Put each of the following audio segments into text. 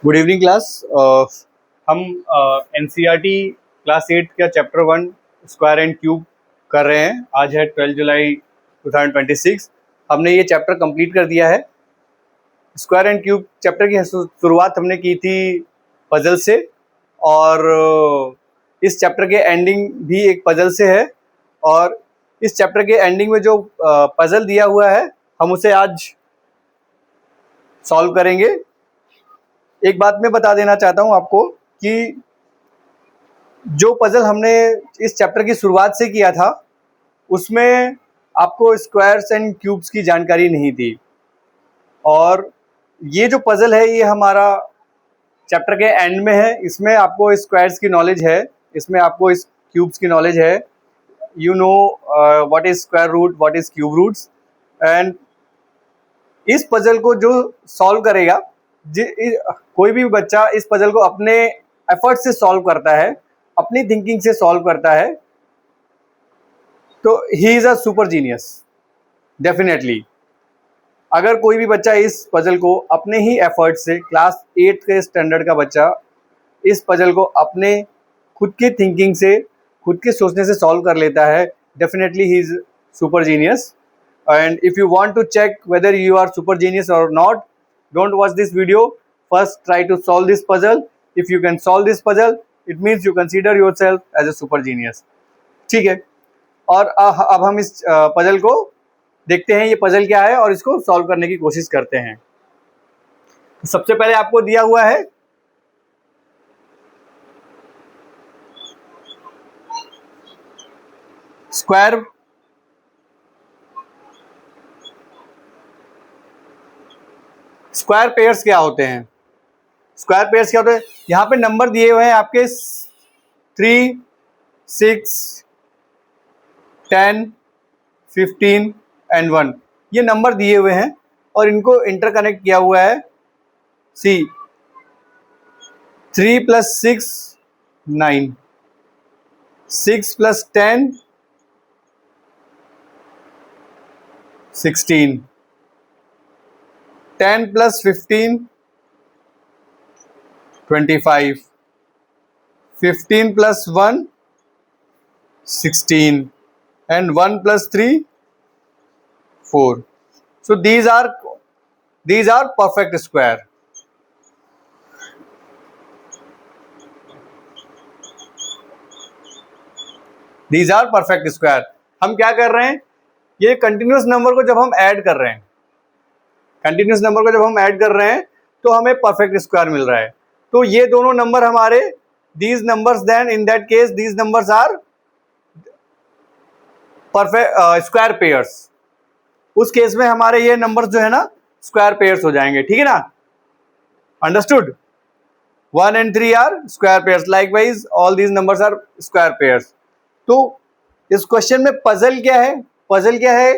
Good evening class. हम NCERT class 8 का chapter 1 square and cube कर रहे हैं। आज है 12 जुलाई 2026। हमने ये चैप्टर कंप्लीट कर दिया है। स्क्वायर एंड क्यूब चैप्टर की शुरुआत हमने की थी पजल से, और इस चैप्टर के एंडिंग भी एक पजल से है। और इस चैप्टर के एंडिंग में जो पजल दिया हुआ है हम उसे आज सॉल्व करेंगे। एक बात मैं बता देना चाहता हूं आपको कि जो पजल हमने इस चैप्टर की शुरुआत से किया था उसमें आपको स्क्वायर्स एंड क्यूब्स की जानकारी नहीं थी, और ये जो पजल है ये हमारा चैप्टर के एंड में है। इसमें आपको स्क्वायर्स की नॉलेज है, इसमें आपको इस क्यूब्स की नॉलेज है। You know what is square root, what is cube roots. And इस पजल को जो सॉल्व करेगा, कोई भी बच्चा इस पजल को अपने एफर्ट से सॉल्व करता है, अपनी थिंकिंग से सॉल्व करता है, तो he is a super genius definitely. अगर कोई भी बच्चा इस पजल को अपने ही एफर्ट से, क्लास 8 के स्टैंडर्ड का बच्चा इस पजल को अपने खुद की थिंकिंग से, खुद के सोचने से सॉल्व कर लेता है, definitely he is super genius. And if you want to check whether you are super genius or not, don't watch this video. First try to solve this puzzle. If you can solve this puzzle, it means you consider yourself as a super genius. ठीक है, और अब हम इस puzzle को देखते हैं, ये पजल क्या है, और इसको सॉल्व करने की कोशिश करते हैं। सबसे पहले आपको दिया हुआ है स्क्वायर पेयर्स क्या होते हैं। स्क्वायर पेयर्स क्या होते हैं, यहाँ पे नंबर दिए हुए हैं आपके 3, 6, 10, 15 एंड 1। ये नंबर दिए हुए हैं और इनको इंटरकनेक्ट किया हुआ है। सी 3 + 6 9, 6 + 10 16, 10 + 15 25, 15 + 1 16, and 1 + 3 4. So these are perfect square. These are perfect square. हम क्या कर रहे हैं, ये कंटिन्यूस नंबर को जब हम ऐड कर रहे हैं, कंटिन्यूस नंबर को जब हम ऐड कर रहे हैं तो हमें परफेक्ट स्क्वायर मिल रहा है। तो ये दोनों नंबर हमारे, these numbers, then in that case these numbers are perfect square pairs. उस केस में हमारे ये नंबर्स जो है ना स्क्वायर पेयर्स हो जाएंगे, ठीक है ना, understood. 1 and 3 are square pairs, likewise all these numbers are square pairs. तो इस क्वेश्चन में पजल क्या है, पजल क्या है,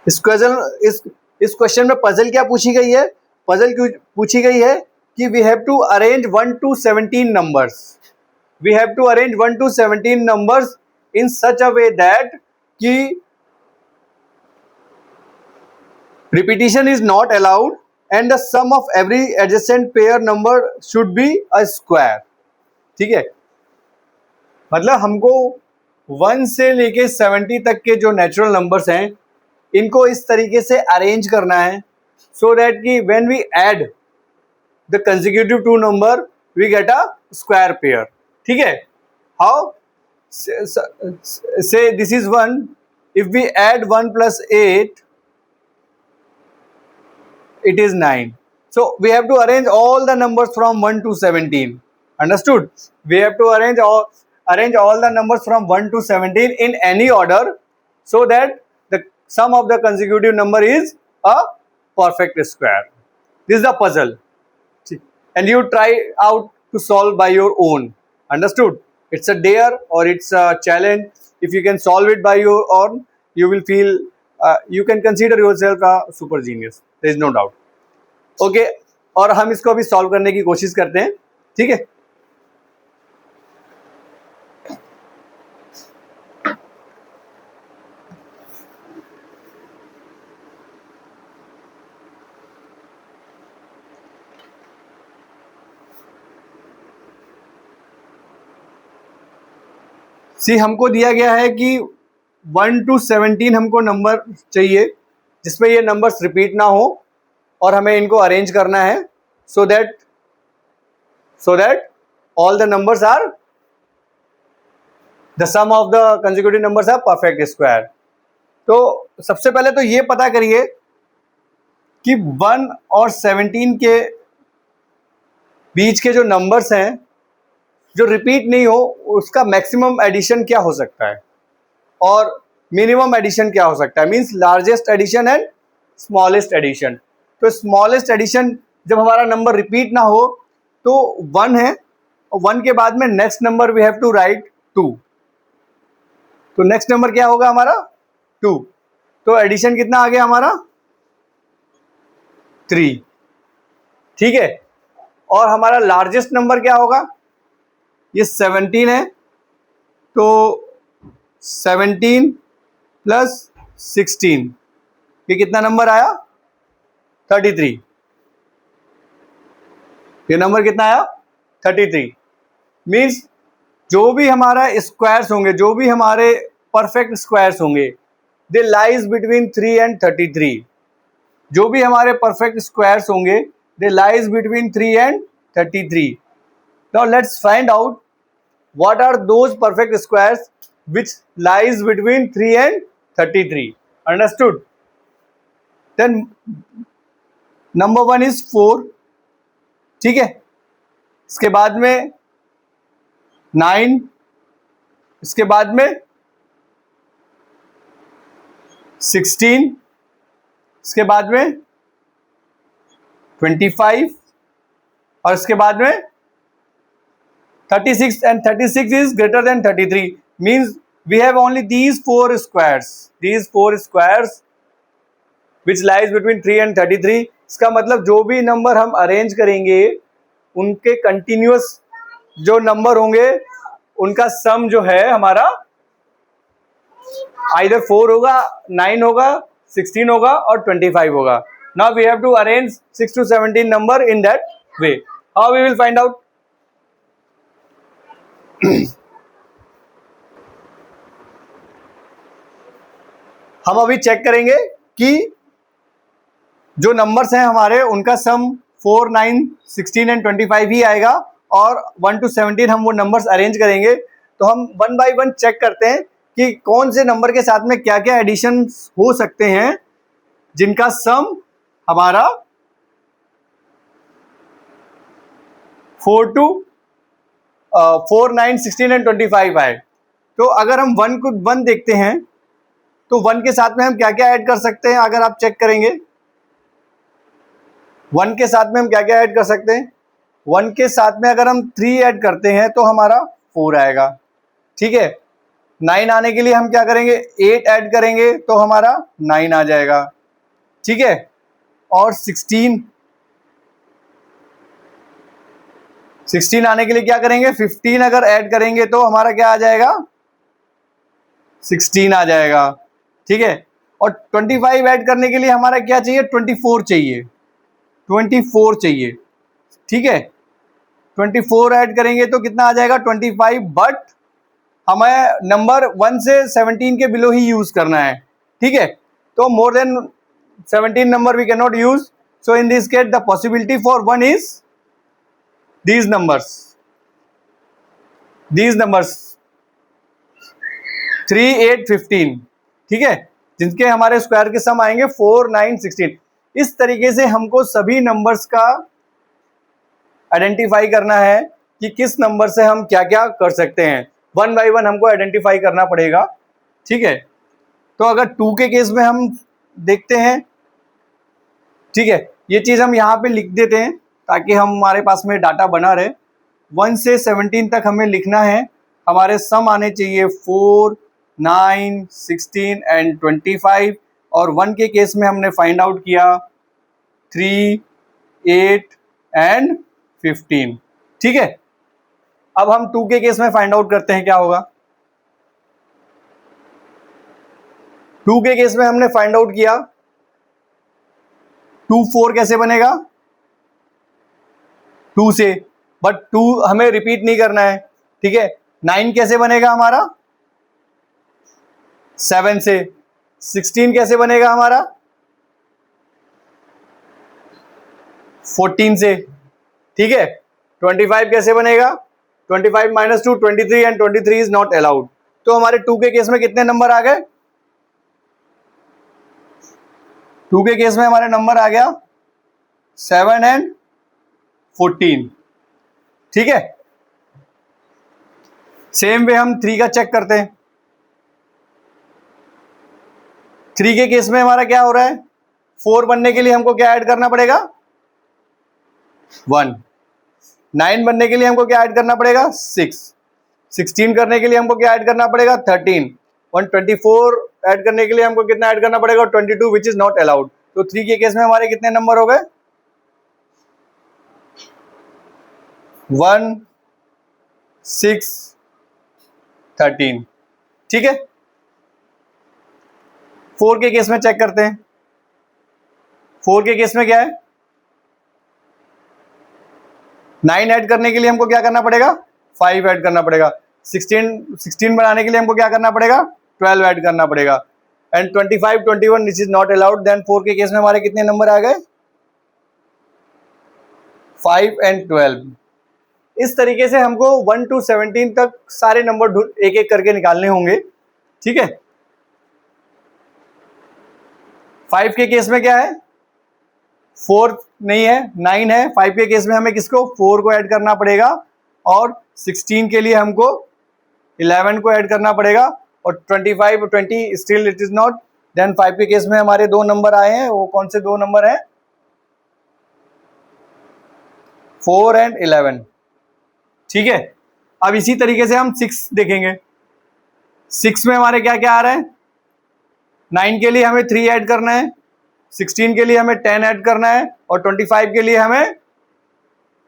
इस क्वेश्चन में पजल क्या पूछी गई है, पजल क्यों पूछी गई है कि we have to arrange 1 to 17 numbers, we have to arrange 1 to 17 numbers in such a way that कि repetition is not allowed and the sum of every adjacent pair number should be a square. ठीक है, मतलब हमको 1 से लेके 70 तक के जो नेचुरल नंबर्स हैं इनको इस तरीके से अरेंज करना है सो दैट कि when we add the consecutive two number we get a square pair. ठीक है, how, say this is 1, if we add 1 + 8 it is 9. So we have to arrange all the numbers from 1 to 17. Understood? We have to arrange all the numbers from 1 to 17 in any order so that the sum of the consecutive number is a perfect square. This is the puzzle, and you try out to solve by your own. Understood? It's a dare or it's a challenge. If you can solve it by your own, you will feel you can consider yourself a super genius. There is no doubt. Okay, और हम इसको अभी solve करने की कोशिश करते हैं, ठीक है। सी हमको दिया गया है कि 1 to 17 हमको नंबर चाहिए जिसमें ये नंबर्स रिपीट ना हो और हमें इनको अरेंज करना है so that all the numbers are the sum of the consecutive numbers are perfect square. तो सबसे पहले तो ये पता करिए कि 1 और 17 के बीच के जो नंबर्स हैं जो रिपीट नहीं हो उसका मैक्सिमम एडिशन क्या हो सकता है और मिनिमम एडिशन क्या हो सकता है, means largest addition and smallest addition. तो स्मॉलेस्ट एडिशन जब हमारा नंबर रिपीट ना हो तो 1 है और 1 के बाद में next number we have to write 2। तो नेक्स्ट नंबर क्या होगा हमारा 2। तो एडिशन कितना आ गया हमारा 3, ठीक है। और हमारा लार्जेस्ट नंबर क्या होगा, ये 17 है तो 17 प्लस 16 ये कितना नंबर आया 33। ये नंबर कितना आया 33। मीन्स जो भी हमारा स्क्वायर्स होंगे, जो भी हमारे परफेक्ट स्क्वायर्स होंगे, दे लाइज बिटवीन 3 and 33। जो भी हमारे परफेक्ट स्क्वायर्स होंगे they lies between 3 and 33। Now let's find out what are those perfect squares which lies between 3 and 33। Understood? Then number 1 is 4, ठीक है। इसके बाद में 9, इसके बाद में 16, इसके बाद में 25 और इसके बाद में 36 and 36 is greater than 33 means we have only these four squares which lies between 3 and 33। इसका मतलब जो भी नंबर हम अरेंज करेंगे उनके कंटिन्यूअस जो नंबर होंगे उनका सम जो है हमारा आइदर 4 होगा, 9 होगा, 16 होगा और 25 होगा। Now we have to arrange 6 to 17 number in that way. How we will find out, हम अभी चेक करेंगे कि जो नंबर्स हैं हमारे उनका सम 4, 9, 16 एंड 25 ही आएगा और 1 to 17 हम वो नंबर्स अरेंज करेंगे। तो हम 1 by 1 चेक करते हैं कि कौन से नंबर के साथ में क्या क्या एडिशन हो सकते हैं जिनका सम हमारा 4, 9, 16 एंड 25 आए। तो अगर हम 1 देखते हैं तो 1 के साथ में हम क्या क्या ऐड कर सकते हैं, अगर आप चेक करेंगे 1 के साथ में हम क्या क्या ऐड कर सकते हैं। 1 के साथ में अगर हम 3 ऐड करते हैं तो हमारा 4 आएगा, ठीक है। 9 आने के लिए हम क्या करेंगे, 8 ऐड करेंगे तो हमारा 9 आ जाएगा, ठीक है। और 16 आने के लिए क्या करेंगे, 15 अगर ऐड करेंगे तो हमारा क्या आ जाएगा 16 आ जाएगा, ठीक है। और 25 ऐड करने के लिए हमारा क्या चाहिए 24 चाहिए, 24 चाहिए, ठीक है। 24 ऐड करेंगे तो कितना आ जाएगा 25, बट हमें नंबर 1 से 17 के बिलो ही यूज करना है, ठीक है। तो more than 17 number we can not use, so in this case the possibility for 1 is these numbers 3, 8, 15, ठीक है, जिनके हमारे स्क्वायर के सम आएंगे 4, 9, 16। इस तरीके से हमको सभी नंबर्स का आइडेंटिफाई करना है कि किस नंबर से हम क्या क्या कर सकते हैं। 1 by 1 हमको आइडेंटिफाई करना पड़ेगा, ठीक है। तो अगर 2 के केस में हम देखते हैं, ठीक है, ये चीज हम यहाँ पे लिख देते हैं ताकि हमारे पास में डाटा बना रहे। 1 से 17 तक हमें लिखना है, हमारे सम आने चाहिए 4, 9, 16 एंड 25। और 1 के केस में हमने फाइंड आउट किया 3, 8 एंड 15, ठीक है। अब हम 2 के केस में फाइंड आउट करते हैं क्या होगा। 2 के केस में हमने फाइंड आउट किया 2, 4 कैसे बनेगा 2 से, बट 2 हमें रिपीट नहीं करना है, ठीक है। 9 कैसे बनेगा हमारा 7 से। 16 कैसे बनेगा हमारा? 14 से। ठीक है। 25 कैसे बनेगा? 25 minus 2 23 and 23 is not allowed. तो हमारे 2 के केस में कितने नंबर आ गए? 2 के केस में हमारे नंबर आ गया 7 एंड 14। ठीक है। सेम वे हम 3 का चेक करते हैं। 3 के केस में हमारा क्या हो रहा है? 4 बनने के लिए हमको क्या ऐड करना पड़ेगा? 1। 9 बनने के लिए हमको क्या ऐड करना पड़ेगा? 6। 16 करने के लिए हमको क्या ऐड करना पड़ेगा? 13। 124 ऐड करने के लिए हमको कितना ऐड करना पड़ेगा? 22, विच इज नॉट अलाउड। तो 3 के केस में हमारे कितने नंबर हो गए? 1 6 13। ठीक है। 4 के केस में चेक करते हैं। 4 के केस में क्या है? 9 ऐड करने के लिए हमको क्या करना पड़ेगा? 5 ऐड करना पड़ेगा। 16 बनाने के लिए हमको क्या करना पड़ेगा? 12 ऐड करना पड़ेगा। And 25 21 which is not allowed. Then 4 के केस में हमारे कितने नंबर आ गए? 5 एंड 12। इस तरीके से हमको 1 to 17 तक सारे नंबर एक एक करके निकालने होंगे। ठीक है। 5 के केस में क्या है? 4 नहीं है, 9 है। 5 के केस में हमें किसको? 4 को ऐड करना पड़ेगा। और 16 के लिए हमको 11 को ऐड करना पड़ेगा। और 25 और 20 still it is not. Then 5 के केस में हमारे 2 नंबर आए हैं। वो कौन से 2 नंबर हैं? 4 एंड 11। ठीक है। अब इसी तरीके से हम 6 देखेंगे। 6 में हमारे क्या क्या आ रहे हैं? 9 के लिए हमें 3 ऐड करना है। 16 के लिए हमें 10 ऐड करना है। और 25 के लिए हमें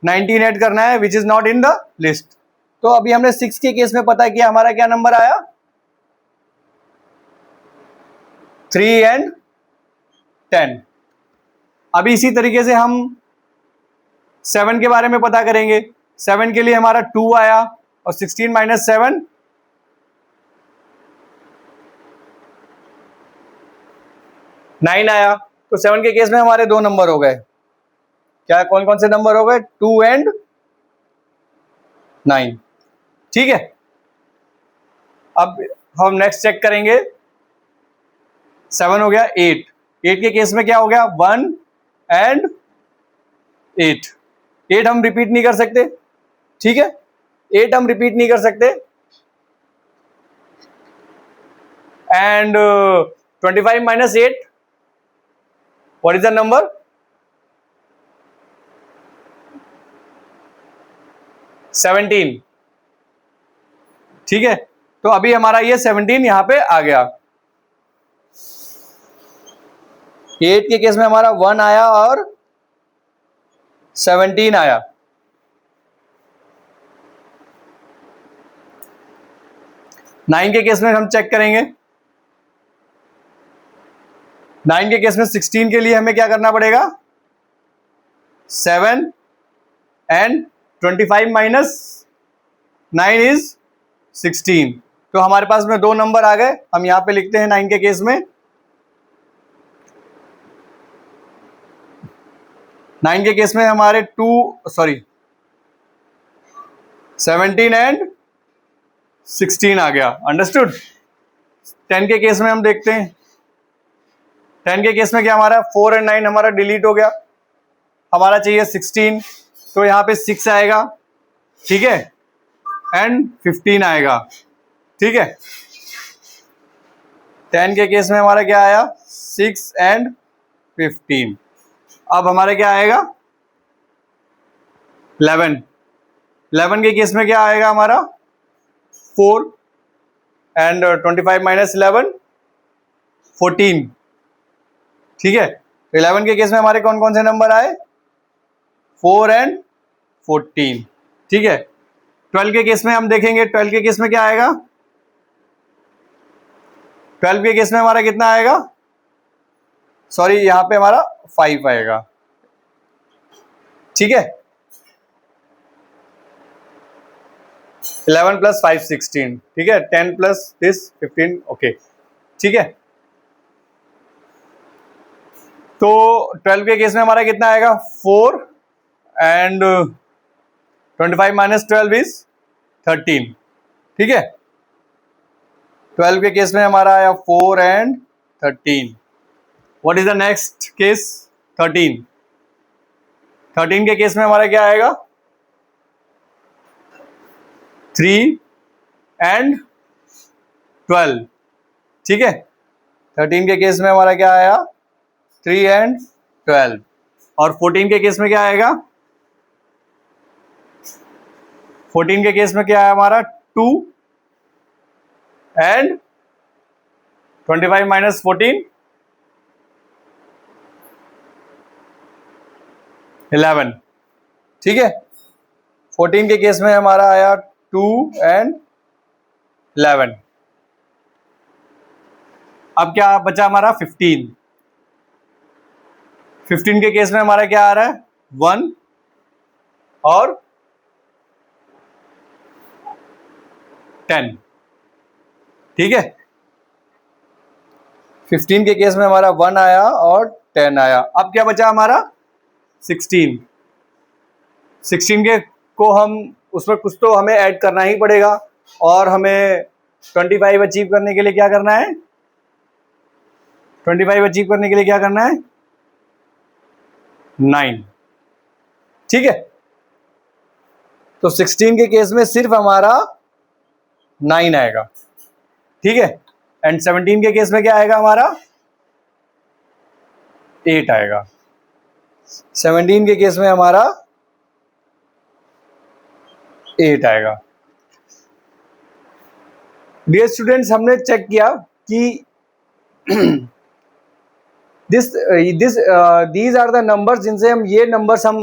19 ऐड करना है, विच is not in the list. तो अभी हमने 6 के केस में पता किया हमारा क्या नंबर आया? 3 एंड 10। अभी इसी तरीके से हम 7 के बारे में पता करेंगे। 7 के लिए हमारा 2 आया। और 16 माइनस 7 9 आया। तो 7 के केस में हमारे 2 नंबर हो गए। क्या कौन कौन से नंबर हो गए? 2 एंड 9। ठीक है। अब हम नेक्स्ट चेक करेंगे। 7 हो गया। 8 के केस में क्या हो गया? 1 एंड 8। 8 हम रिपीट नहीं कर सकते। ठीक है। 8 हम रिपीट नहीं कर सकते। And 25 minus 8, what is the number? 17। ठीक है। तो अभी हमारा ये 17 यहां पे आ गया। 8 के केस में हमारा 1 आया और 17 आया। नाइन के केस में हम चेक करेंगे। 9 के केस में 16 के लिए हमें क्या करना पड़ेगा? 7 एंड 25 माइनस 9 इज 16। तो हमारे पास में 2 नंबर आ गए। हम यहां पे लिखते हैं 9 के केस में। 9 के केस में हमारे 17 एंड 16 आ गया। अंडरस्टूड। 10 के केस में हम देखते हैं। 10 के केस में क्या हमारा 4 एंड 9 हमारा डिलीट हो गया। हमारा चाहिए 16। तो यहाँ पे 6 आएगा। ठीक है। एंड 15 आएगा। ठीक है। 10 के केस में हमारा क्या आया? 6 एंड 15। अब हमारा क्या आएगा? 11। 11 के केस में क्या आएगा हमारा? 4 एंड 25 माइनस 11 14। ठीक है। 11 के केस में हमारे कौन कौन से नंबर आए? 4 एंड 14। ठीक है। 12 के केस में हम देखेंगे। 12 के केस में क्या आएगा? 12 के केस में हमारा कितना आएगा? सॉरी, यहां पे हमारा 5 आएगा। ठीक है। 11 प्लस 5 16। ठीक है। 10 प्लस दिस 15। ओके। ठीक है। तो 12 के केस में हमारा कितना आएगा 4 एंड 25 माइनस 12 इज 13, ठीक है। 12 के केस में हमारा आया 4 and 13। What is the next case 13। 13 के केस में हमारा क्या आएगा 3 एंड 12, ठीक है। 13 के केस में हमारा क्या आया 3 एंड 12। और 14 के केस में क्या आएगा 14 के केस में क्या है हमारा 2 एंड 25 माइनस 14 11, ठीक है। 14 के केस में हमारा आया 2 एंड 11। अब क्या बचा हमारा 15। 15 के केस में हमारा क्या आ रहा है 1 और 10, ठीक है। 15 के केस में हमारा 1 आया और 10 आया। अब क्या बचा हमारा 16। 16 के को हम उसमें कुछ तो हमें ऐड करना ही पड़ेगा और हमें 25 अचीव करने के लिए क्या करना है 25 अचीव करने के लिए क्या करना है 9, ठीक है। तो 16 के केस में सिर्फ हमारा 9 आएगा, ठीक है। एंड 17 के केस में क्या आएगा हमारा 8 आएगा। 17 के केस में हमारा 8 आएगा। डियर स्टूडेंट्स, हमने चेक किया कि दीज आर द नंबर्स जिनसे हम ये नंबर्स हम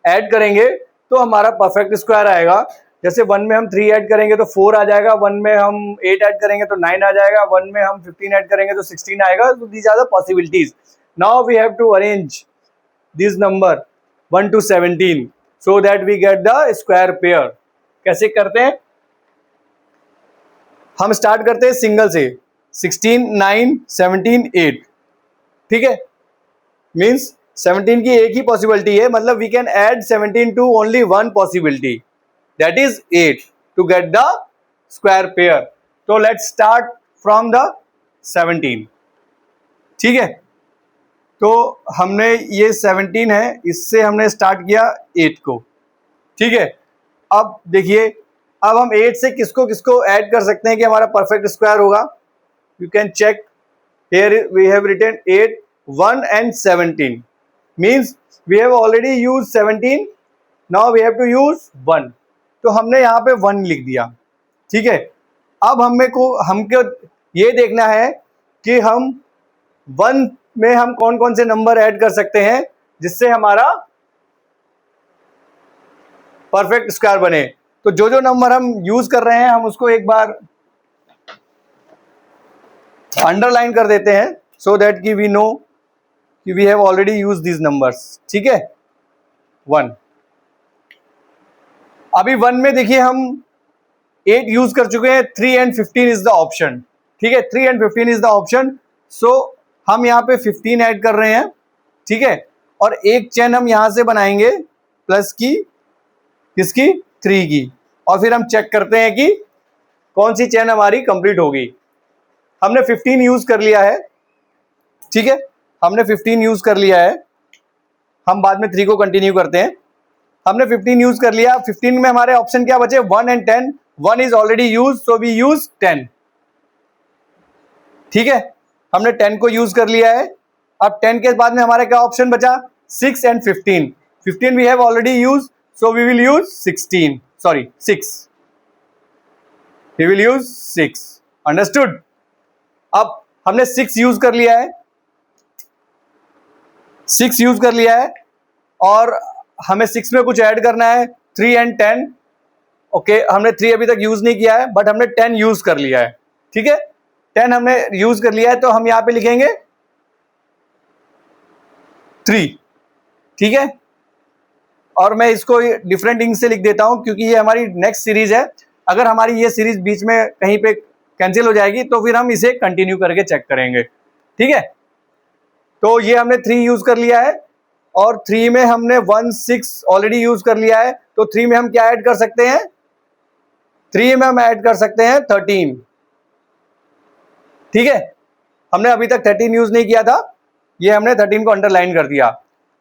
ऐड करेंगे तो हमारा परफेक्ट स्क्वायर आएगा। जैसे 1 में हम 3 ऐड करेंगे तो 4 आ जाएगा, 1 में हम 8 ऐड करेंगे तो 9 आ जाएगा, 1 में हम 15 ऐड करेंगे तो 16 आएगा। तो these are the possibilities. Now we have to arrange this number 1 to 17 so that we get the square pair. कैसे करते हैं हम स्टार्ट करते हैं सिंगल से 16 9 17 8, ठीक है। मीन्स 17 की एक ही पॉसिबिलिटी है, मतलब we can add 17 to only one possibility that is 8 to get the square pair. तो लेट्स स्टार्ट फ्रॉम द 17, ठीक है। तो हमने ये 17 है, इससे हमने स्टार्ट किया 8 को, ठीक है। अब देखिए, अब हम 8 से किसको किसको ऐड कर सकते हैं कि हमारा परफेक्ट स्क्वायर होगा। You can check here we have written 8 1 and 17 means we have already used 17, now we have to use 1। तो हमने यहाँ पे 1 लिख दिया, ठीक है। अब हमको ये देखना है कि हम 1 में हम कौन कौन से नंबर ऐड कर सकते हैं जिससे हमारा परफेक्ट स्क्वायर बने। तो जो जो नंबर हम यूज कर रहे हैं हम उसको एक बार अंडरलाइन कर देते हैं सो दैट कि वी नो कि we have already use this numbers, ठीक है। 1 अभी 1 में देखिए हम 8 यूज कर चुके हैं, 3 and 15 इज द ऑप्शन, ठीक है। 3 and 15 इज द ऑप्शन, सो हम यहाँ पे 15 ऐड कर रहे हैं, ठीक है। और एक चेन हम यहां से बनाएंगे प्लस की किसकी 3 की, और फिर हम चेक करते हैं कि कौन सी चेन हमारी कंप्लीट होगी। हमने 15 यूज कर लिया है, ठीक है। हमने 15 यूज कर लिया है, हम बाद में 3 को कंटिन्यू करते हैं। हमने 15 यूज कर लिया। 15 में हमारे ऑप्शन क्या बचे 1 and 10। 1 is already use so we use 10, ठीक है। हमने 10 को यूज कर लिया है। अब 10 के बाद में हमारे क्या ऑप्शन बचा 6 and 15। 15 we have already use so we will use 16, sorry 6, we will use 6। Understood. अब हमने 6 यूज कर लिया है, 6 यूज कर लिया है और हमें 6 में कुछ ऐड करना है 3 and 10। ओके, हमने 3 अभी तक यूज नहीं किया है बट हमने 10 यूज कर लिया है, ठीक है। 10 हमने यूज कर लिया है तो हम यहां पे लिखेंगे 3, ठीक है। और मैं इसको डिफरेंट इंक से लिख देता हूं क्योंकि ये हमारी नेक्स्ट सीरीज है। अगर हमारी ये सीरीज बीच में कहीं पे कैंसिल हो जाएगी, तो फिर हम इसे कंटिन्यू करके चेक करेंगे। ठीक है, तो ये हमने 3 यूज कर लिया है और 3 में हमने 1 6 ऑलरेडी यूज कर लिया है, तो 3 में हम क्या ऐड कर सकते हैं, 3 में हम ऐड कर सकते हैं 13। ठीक है, हमने अभी तक 13 यूज नहीं किया था, ये हमने 13 को अंडरलाइन कर दिया।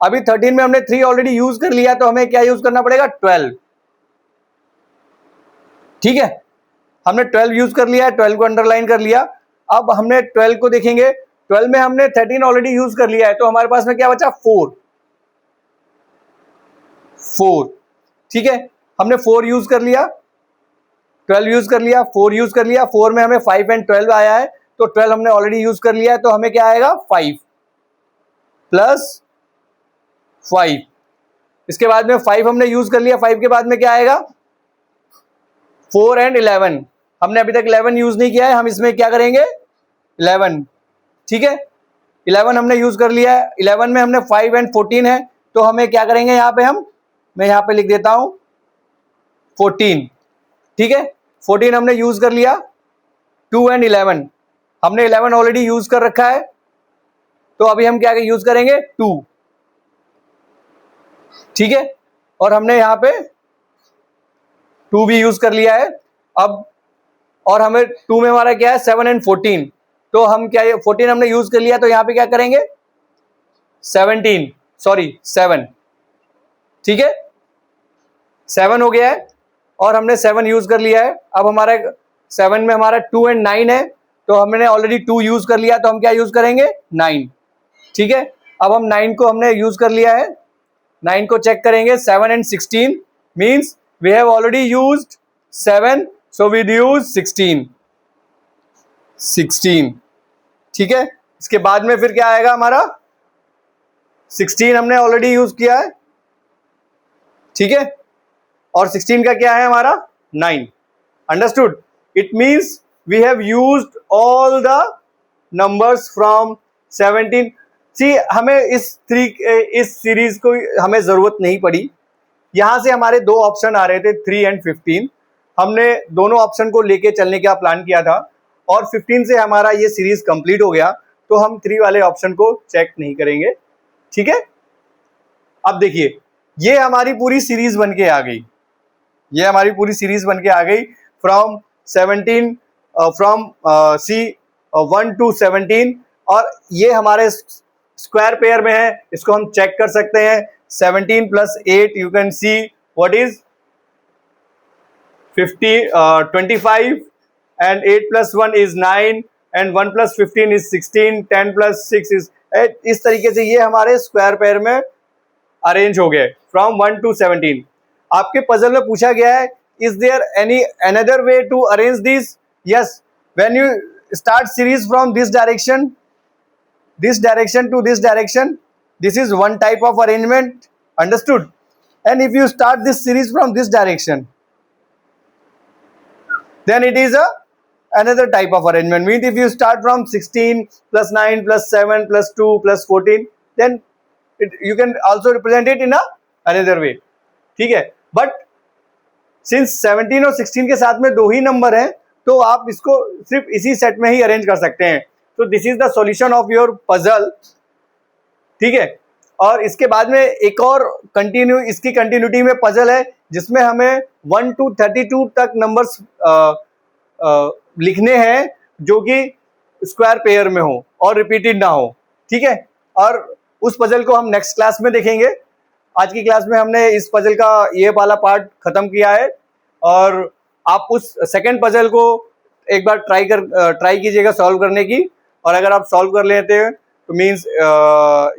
अभी 13 में हमने 3 ऑलरेडी यूज कर लिया, तो हमें क्या यूज करना पड़ेगा, 12। ठीक है, हमने 12 यूज कर लिया है, 12 को अंडरलाइन कर लिया। अब हमने 12 को देखेंगे, 12 में हमने 13 ऑलरेडी यूज कर लिया है, तो हमारे पास में क्या बचा, 4। ठीक है, हमने 4 यूज कर लिया, 12 यूज कर लिया, 4 यूज कर लिया, 4 में हमें 5 एंड 12 आया है, तो 12 हमने ऑलरेडी यूज कर लिया है, तो हमें क्या आएगा, 5 प्लस 5। इसके बाद में 5 हमने यूज कर लिया, 5 के बाद में क्या आएगा, 4 एंड 11। हमने अभी तक 11 यूज नहीं किया है, हम इसमें क्या करेंगे, 11। ठीक है, 11 हमने यूज कर लिया है, 11 में हमने 5 एंड 14 है, तो हमें क्या करेंगे यहाँ पे, मैं यहाँ पे लिख देता हूं 14। ठीक है, 14 हमने यूज कर लिया, 2 एंड 11 हमने 11 ऑलरेडी यूज कर रखा है, तो अभी हम क्या यूज करेंगे, 2। ठीक है, और हमने यहाँ पे 2 भी यूज कर लिया है। अब और हमें 2 में हमारा क्या है, 7 एंड 14, तो हम क्या, 14 हमने यूज कर लिया, तो यहाँ पे क्या करेंगे, 7। ठीक है, 7 हो गया है और हमने 7 यूज कर लिया है। अब हमारा 7 में हमारा 2 एंड 9 है, तो हमने ऑलरेडी 2 यूज कर लिया, तो हम क्या यूज करेंगे, 9। ठीक है, अब हम 9 को हमने यूज कर लिया है, 9 को चेक करेंगे, 7 and 16 means we have already used 7, so we use 16। ठीक है, इसके बाद में फिर क्या आएगा हमारा, 16 हमने ऑलरेडी यूज किया है। ठीक है, और 16 का क्या है हमारा, 9। Understood, it means we have used all the numbers from 17। See हमें इस सीरीज को हमें जरूरत नहीं पड़ी, यहां से हमारे 2 ऑप्शन आ रहे थे, 3 एंड 15। हमने दोनों ऑप्शन को लेके चलने का प्लान किया था, और 15 से हमारा ये सीरीज कंप्लीट हो गया, तो हम 3 वाले ऑप्शन को चेक नहीं करेंगे। ठीक है, अब देखिए, ये हमारी पूरी सीरीज बन के आ गई, ये हमारी पूरी सीरीज बन के आ गई फ्रॉम 17, फ्रॉम सी 1 to 17, और ये हमारे स्क्वायर पेयर में है, इसको हम चेक कर सकते हैं। 17 plus 8 you can see what is 25, and 8 plus 1 is 9, and 1 plus 15 is 16, 10 plus 6 is 8। इस तरीके से ये हमारे स्क्वायर पेयर में अरेंज हो गए फ्रॉम 1 to 17। आपके पजल में पूछा गया है, is there any another way to arrange this, yes, when you start series from this direction to this direction, this is one type of arrangement, understood? And if you start this series from this direction, then it is another type of arrangement. Means if you start from 16 plus 9 plus 7 plus 2 plus 14, then you can also represent it in another way. ठीक है, but since 17 और 16 के साथ में 2 ही number हैं, तो आप इसको सिर्फ इसी सेट में ही अरेंज कर सकते हैं। तो this is the solution of your puzzle. ठीक है, और इसके बाद में एक और इसकी कंटिन्यूटी में पजल है, जिसमें हमें 1 to 32 तक नंबर्स लिखने हैं, जो कि स्क्वायर पेयर में हो और रिपीटेड ना हो। ठीक है, और उस पजल को हम नेक्स्ट क्लास में देखेंगे। आज की क्लास में हमने इस पजल का ये वाला पार्ट खत्म किया है, और आप उस सेकंड पजल को एक बार ट्राई कीजिएगा सॉल्व करने की, और अगर आप सॉल्व कर लेते हैं तो means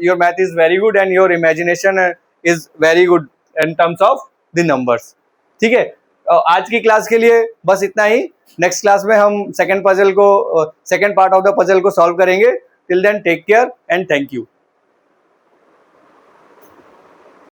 your math is very good and your imagination is very good in terms of the numbers. ठीक है, आज की क्लास के लिए बस इतना ही। नेक्स्ट क्लास में हम second part of the puzzle को सॉल्व करेंगे। Till then take care and thank you.